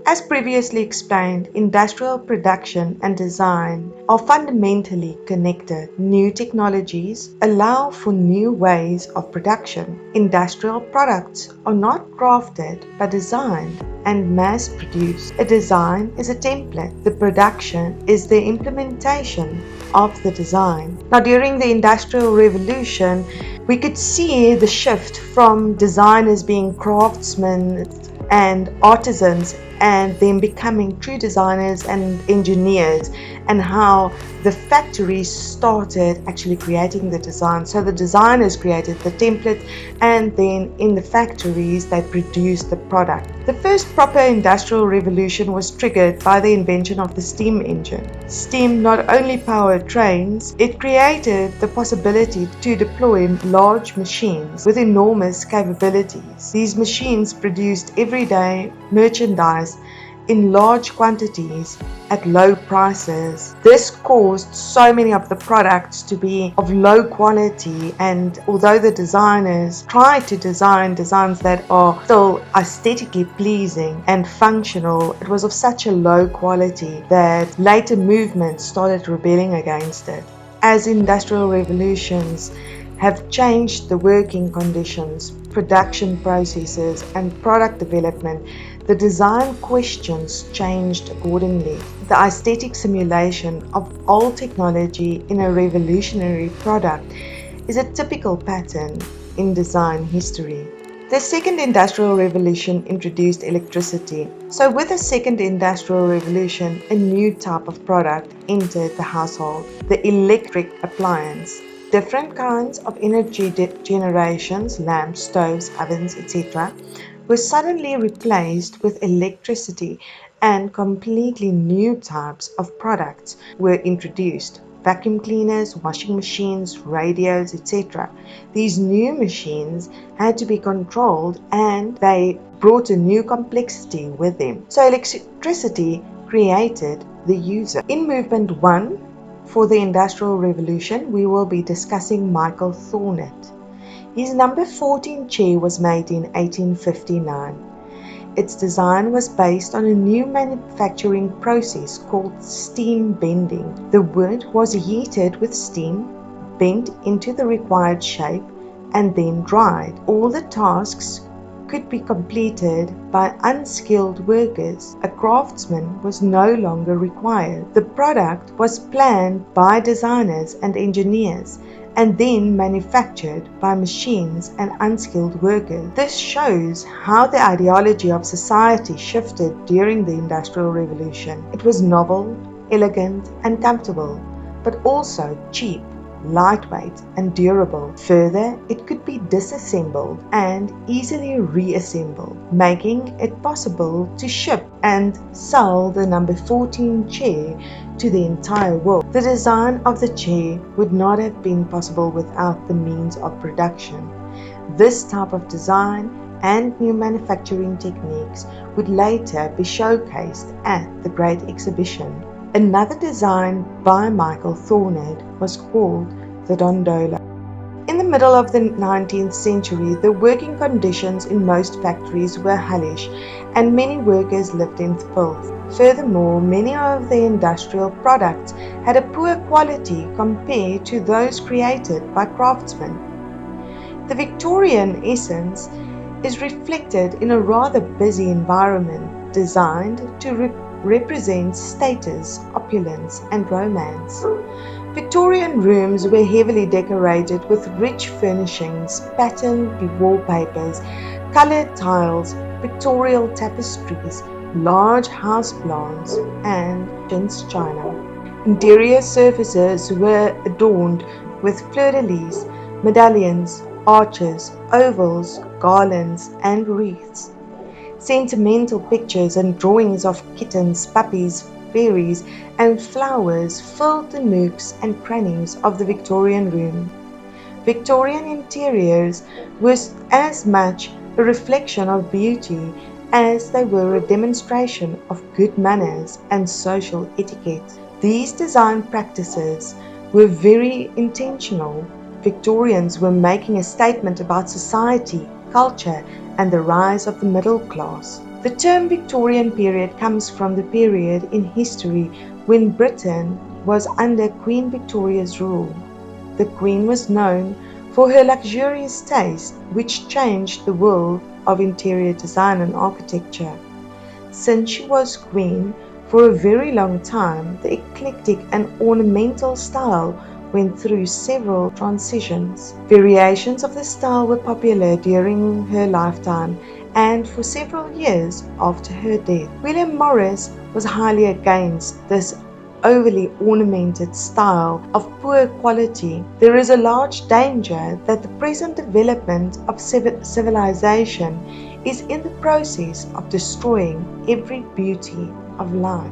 As previously explained, industrial production and design are fundamentally connected. New technologies allow for new ways of production. Industrial products are not crafted but designed and mass produced. A design is a template. The production is the implementation of the design. Now, during the Industrial Revolution, we could see the shift from designers being craftsmen and artisans and them becoming true designers and engineers, and how the factories started actually creating the design. So the designers created the template, and then in the factories they produced the product. The first proper industrial revolution was triggered by the invention of the steam engine. Steam not only powered trains, it created the possibility to deploy large machines with enormous capabilities. These machines produced everyday merchandise in large quantities at low prices. This caused so many of the products to be of low quality, and although the designers tried to design designs that are still aesthetically pleasing and functional, it was of such a low quality that later movements started rebelling against it. As industrial revolutions have changed the working conditions, production processes, and product development, the design questions changed accordingly. The aesthetic simulation of old technology in a revolutionary product is a typical pattern in design history. The second industrial revolution introduced electricity. So with the second industrial revolution, a new type of product entered the household, the electric appliance. Different kinds of energy generations, lamps, stoves, ovens, etc., were suddenly replaced with electricity, and completely new types of products were introduced. Vacuum cleaners, washing machines, radios, etc. These new machines had to be controlled, and they brought a new complexity with them. So electricity created the user. In movement 1 for the Industrial Revolution, we will be discussing Michael Thornet. His number 14 chair was made in 1859. Its design was based on a new manufacturing process called steam bending. The wood was heated with steam, bent into the required shape, and then dried. All the tasks could be completed by unskilled workers. A craftsman was no longer required. The product was planned by designers and engineers, and then manufactured by machines and unskilled workers. This shows how the ideology of society shifted during the Industrial Revolution. It was novel, elegant, and comfortable, but also cheap, lightweight, and durable. Further, it could be disassembled and easily reassembled, making it possible to ship and sell the number 14 chair to the entire world. The design of the chair would not have been possible without the means of production. This type of design and new manufacturing techniques would later be showcased at the Great Exhibition. Another design by Michael Thornet was called the Dondola. In the middle of the 19th century, the working conditions in most factories were hellish, and many workers lived in filth. Furthermore, many of the industrial products had a poor quality compared to those created by craftsmen. The Victorian essence is reflected in a rather busy environment designed to represents status, opulence, and romance. Victorian rooms were heavily decorated with rich furnishings, patterned wallpapers, colored tiles, pictorial tapestries, large house plants, and chintz china. Interior surfaces were adorned with fleur-de-lis, medallions, arches, ovals, garlands, and wreaths. Sentimental pictures and drawings of kittens, puppies, fairies, and flowers filled the nooks and crannies of the Victorian room. Victorian interiors were as much a reflection of beauty as they were a demonstration of good manners and social etiquette. These design practices were very intentional. Victorians were making a statement about society, culture, and the rise of the middle class. The term Victorian period comes from the period in history when Britain was under Queen Victoria's rule. The Queen was known for her luxurious taste, which changed the world of interior design and architecture. Since she was Queen for a very long time, the eclectic and ornamental style went through several transitions. Variations of the style were popular during her lifetime and for several years after her death. William Morris was highly against this overly ornamented style of poor quality. There is a large danger that the present development of civilization is in the process of destroying every beauty of life.